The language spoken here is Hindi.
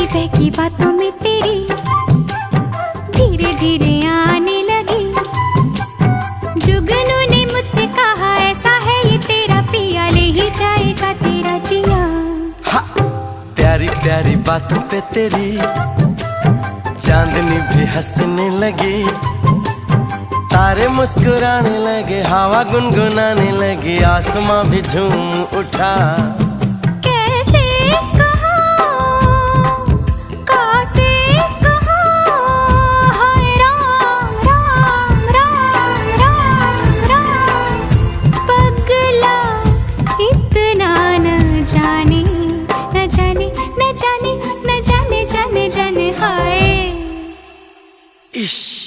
बहकी बातों में तेरी धीरे धीरे आने लगी। जुगनू ने मुझसे कहा ऐसा है ये तेरा पिया, ले ही जाएगा तेरा जिया। प्यारी प्यारी बातों पे तेरी चांदनी भी हंसने लगी, तारे मुस्कुराने लगे, हवा गुनगुनाने लगी, आसमां भी झूम उठा। कैसे कहूं, कैसे कहूं, हाय राम राम राम राम राम। पगला इतना न जाने न जाने न जाने न जाने जाने जाने हाय। इश्क